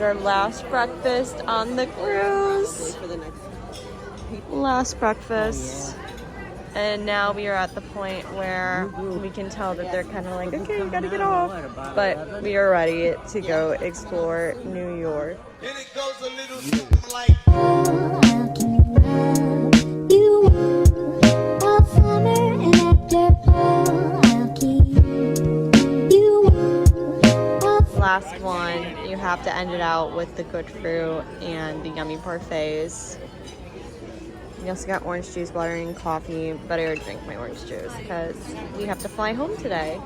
Our last breakfast on the cruise. Last breakfast. And now we are at the point where we can tell that they're kind of like, okay, you gotta get off. But we are ready to go explore New York. And it goes a little something like Last one, you have to end it out with the good fruit and the yummy parfaits. We also got orange juice, water, and coffee, but I already drank my orange juice because we have to fly home today.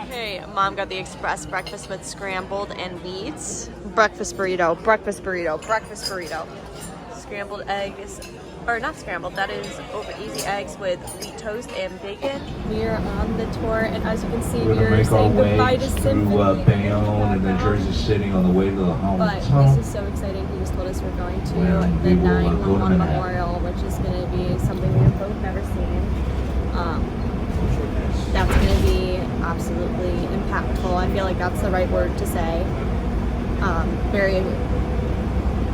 Hey, Mom got the express breakfast with scrambled and wheat. Breakfast burrito, breakfast burrito, breakfast burrito. Scrambled eggs, or not scrambled, that is over easy eggs with wheat toast and bacon. We are on the tour, and as you can see, We're gonna make our way through Bayonne and then Jersey City on the way to the home. But this is so exciting. He just told us we're going to the 9/11 Memorial, which is going to be something we have both never seen. That's going to be absolutely impactful. I feel like that's the right word to say. Very,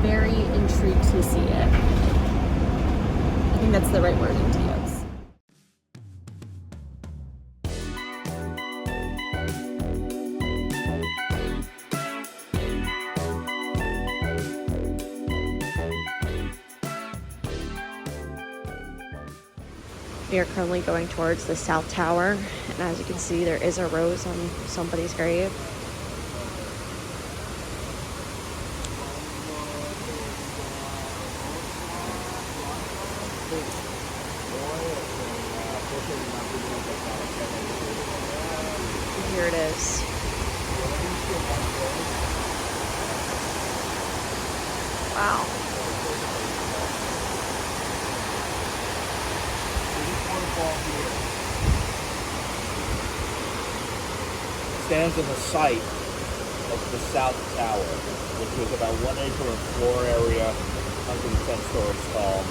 very intrigued to see it. I think that's the right wording to use. We are currently going towards the South Tower, and as you can see, there is a rose on somebody's grave. Here it is. Wow. Stands on the site of the South Tower, which was about 1 acre of floor area, 110 stories tall.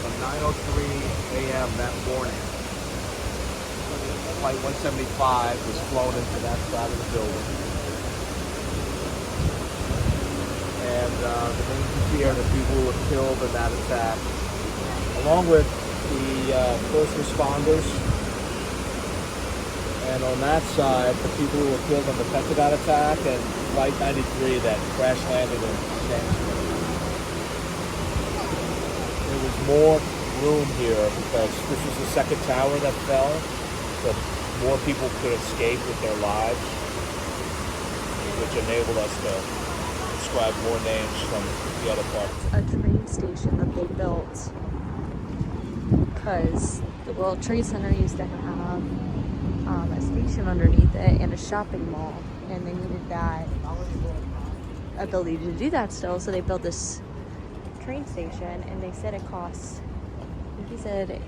At 9:03 a.m. that morning, Flight 175 was flown into that side of the building. And the names here are the people who were killed in that attack, along with the first responders. And on that side, the people who were killed on the Pentagon attack and Flight 93 that crash landed in Shanghai. There was more room here because this was the second tower that fell, so more people could escape with their lives, which enabled us to describe more names from the other parts. A train station that they built because the World Trade Center used to have a station underneath it and a shopping mall, and they needed that ability to do that still, so they built this train station, and they said it costs, I think he said,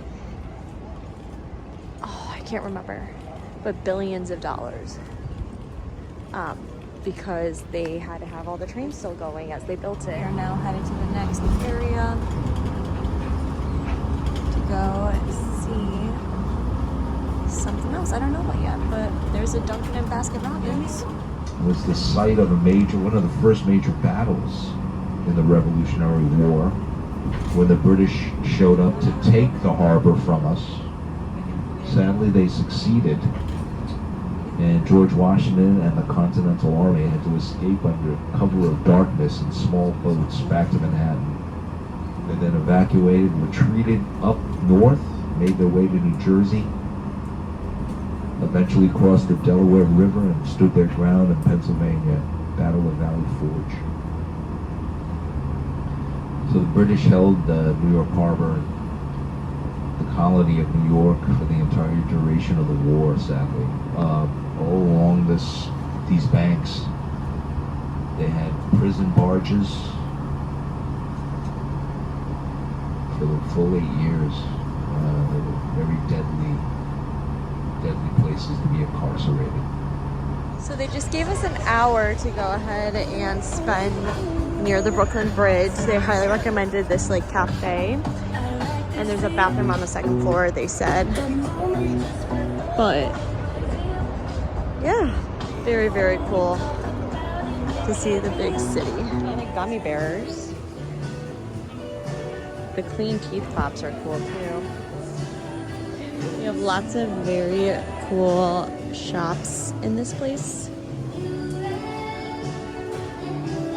oh, I can't remember, but billions of dollars, because they had to have all the trains still going as they built it. We're now headed to the next area to go see something else. I don't know what yet, but there's a Dunkin' and Baskin Robbins. It was the site of one of the first major battles in the Revolutionary War, when the British showed up to take the harbor from us. Sadly, they succeeded, and George Washington and the Continental Army had to escape under cover of darkness in small boats back to Manhattan. They then evacuated, retreated up north, made their way to New Jersey, eventually crossed the Delaware River and stood their ground in Pennsylvania, Battle of Valley Forge. So the British held New York Harbor, the colony of New York, for the entire duration of the war, sadly. All along these banks, they had prison barges for the full 8 years. They were very deadly places to be incarcerated. So they just gave us an hour to go ahead and spend near the Brooklyn Bridge. They highly recommended this like cafe, and there's a bathroom on the second floor, they said. But yeah, very, very cool. to see the big city. And the gummy bears. The clean teeth pops are cool too. We have lots of very cool shops in this place.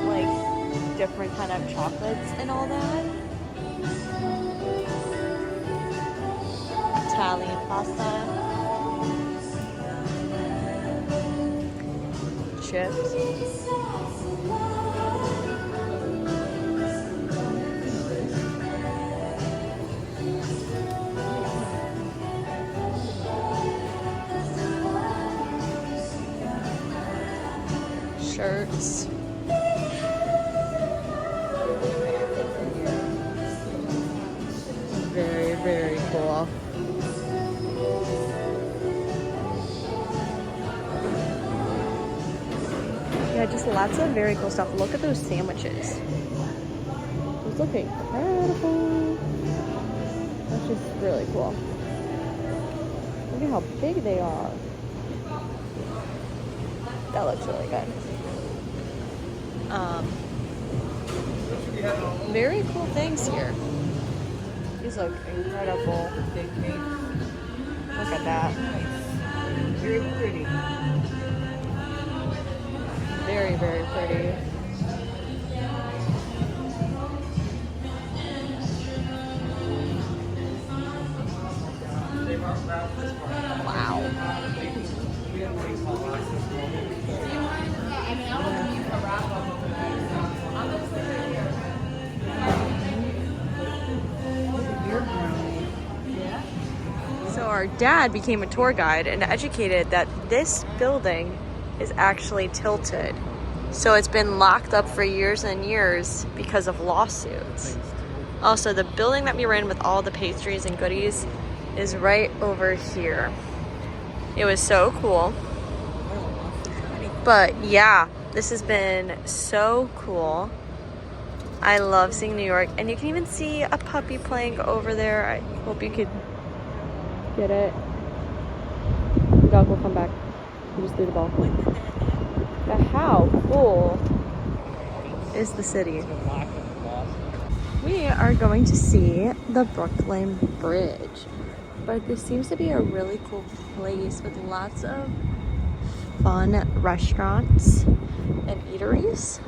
Like different kind of chocolates and all that. Italian pasta. Chips. Shirts. Very, very cool. Yeah, just lots of very cool stuff. Look at those sandwiches. Those look incredible. That's just really cool. Look at how big they are. That looks really good. Very cool things here. These look incredible. Look at that. Very pretty. Very, very pretty. Wow. So our dad became a tour guide and educated that this building is actually tilted. So it's been locked up for years and years because of lawsuits. Also, the building that we were in with all the pastries and goodies is right over here. It was so cool. But yeah, this has been so cool. I love seeing New York, and you can even see a puppy playing over there. I hope you could get it. The dog will come back. He just threw the ball. But how cool is the city? We are going to see the Brooklyn Bridge, but this seems to be a really cool place with lots of fun restaurants and eateries.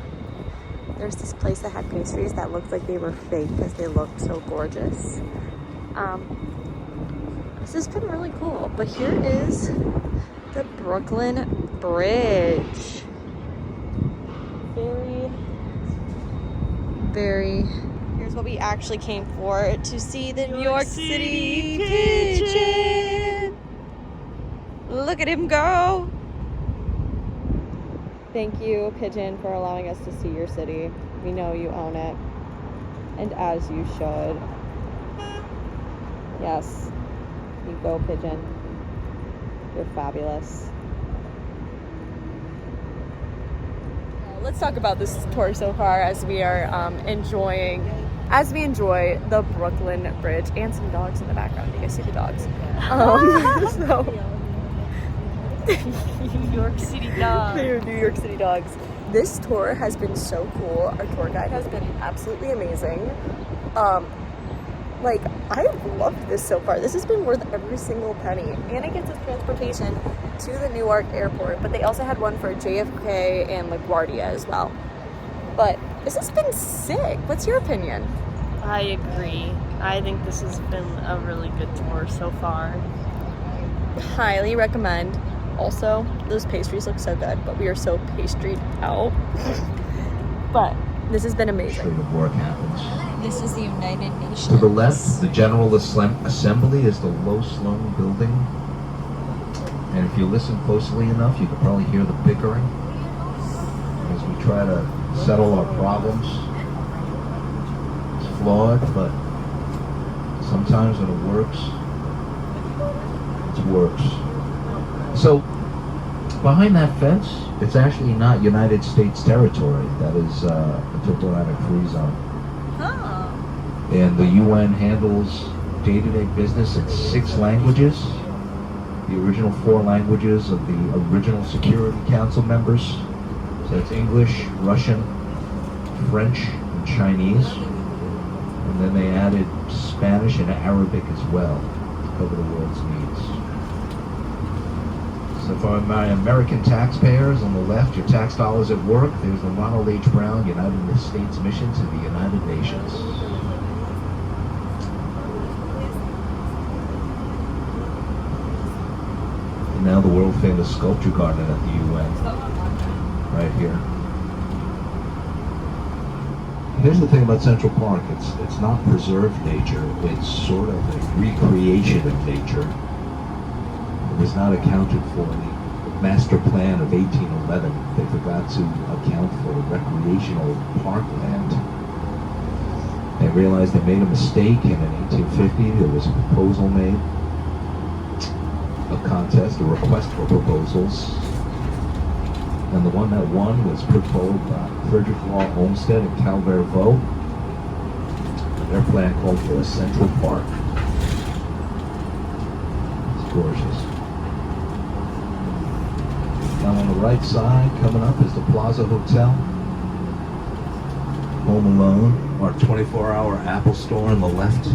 There's this place that had pastries that looked like they were fake because they looked so gorgeous. This has been really cool, but here is the Brooklyn Bridge. Very, here's what we actually came for, to see the New York City Pigeon. Look at him go. Thank you, Pigeon, for allowing us to see your city. We know you own it, and as you should. Yes, you go, Pigeon. You're fabulous. Let's talk about this tour so far as we are enjoy the Brooklyn Bridge and some dogs in the background. You guys see the dogs? So New York City dogs. They're New York City dogs. This tour has been so cool. Our tour guide has been absolutely amazing. Like, I've loved this so far. This has been worth every single penny. And it gets us transportation to the Newark airport, but they also had one for JFK and LaGuardia as well. But this has been sick. What's your opinion? I agree. I think this has been a really good tour so far. Highly recommend. Also, those pastries look so good, but we are so pastried out. But this has been amazing. The work happens. This is the United Nations. To the left, the General Assembly is the low slung building. And if you listen closely enough, you can probably hear the bickering as we try to settle our problems. It's flawed, but sometimes when it works, it works. So, behind that fence, it's actually not United States territory. That is a diplomatic free zone. And the UN handles day-to-day business in 6 languages. The original 4 languages of the original Security Council members. So There's English, Russian, French, and Chinese. And then they added Spanish and Arabic as well to cover the world's needs. So for my American taxpayers on the left, your tax dollars at work, there's the Ronald H. Brown United States Mission to the United Nations. And now the world-famous sculpture garden at the UN, right here. Here's the thing about Central Park, it's not preserved nature, it's sort of a recreation of nature. It was not accounted for in the master plan of 1811. They forgot to account for recreational parkland. They realized they made a mistake, and in 1850 there was a proposal made, a contest, a request for proposals. And the one that won was put forward by Frederick Law Olmsted and Calvert Vaux. Their plan called for a Central Park. It's gorgeous. Now on the right side, coming up, is the Plaza Hotel. Home Alone, our 24-hour Apple store on the left.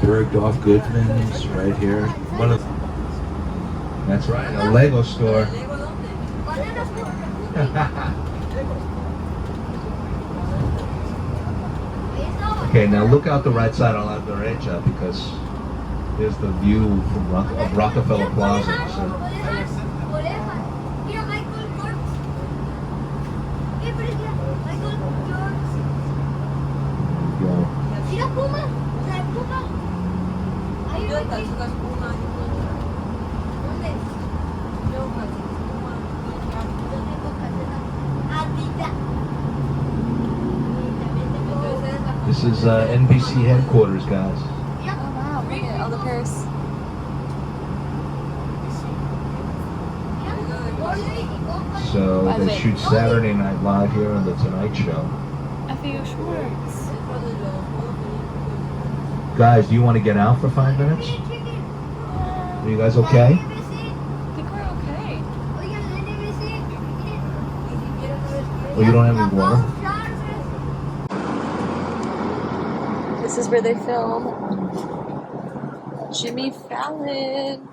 Bergdorf Goodman's right here. That's right, a Lego store. Okay, now look out the right side on La Derecha, because here's the view from of Rockefeller Plaza. This is NBC headquarters, guys. Oh wow, look at all the Paris. So they shoot Saturday Night Live here on The Tonight Show. FAO Schwartz. Guys, do you want to get out for 5 minutes? Are you guys okay? I think we're okay. Well, you don't have any water? This is where they film Jimmy Fallon.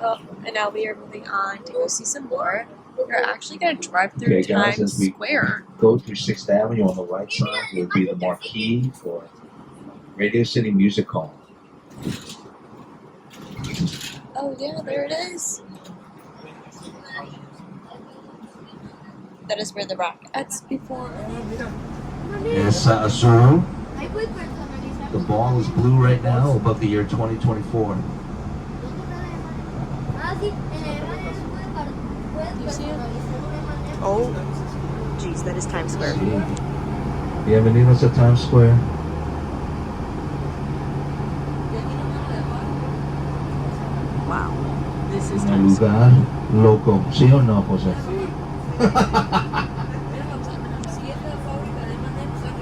Oh, and now we are moving on to go see some more. We're actually going to drive through Okay, guys, Times as we Square. go through 6th Avenue on the right side will be the marquee for Radio City Music Hall. Oh yeah, there it is. That is where the Rockettes before. It's azul. The ball is blue right now above the year 2024. You see it? Oh, geez, that is Times Square. Bienvenidos a Times Square. Wow, this is Un Times Square. lugar loco. ¿Sí o no, José?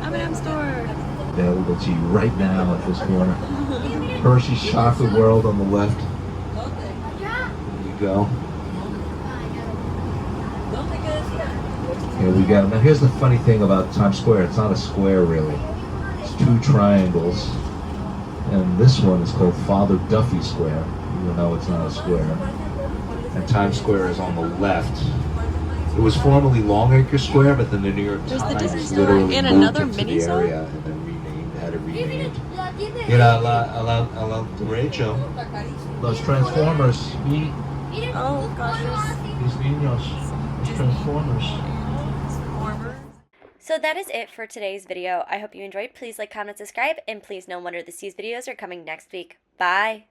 M&M store. Available to you right now at this corner. Hershey's Chocolate World on the left. There you go. Here we go. Now here's the funny thing about Times Square. It's not a square really. It's 2 triangles. And this one is called Father Duffy Square, even though it's not a square. And Times Square is on the left. It was formerly Longacre Square, but then the New York There's the Disney Times store literally and moved another into mini the zone? area and then had it renamed. Mira, a la derecha, los Transformers. Oh gosh. Mis niños. Los Transformers. So that is it for today's video. I hope you enjoyed. Please like, comment, subscribe, and please know Wonder the Seas videos are coming next week. Bye!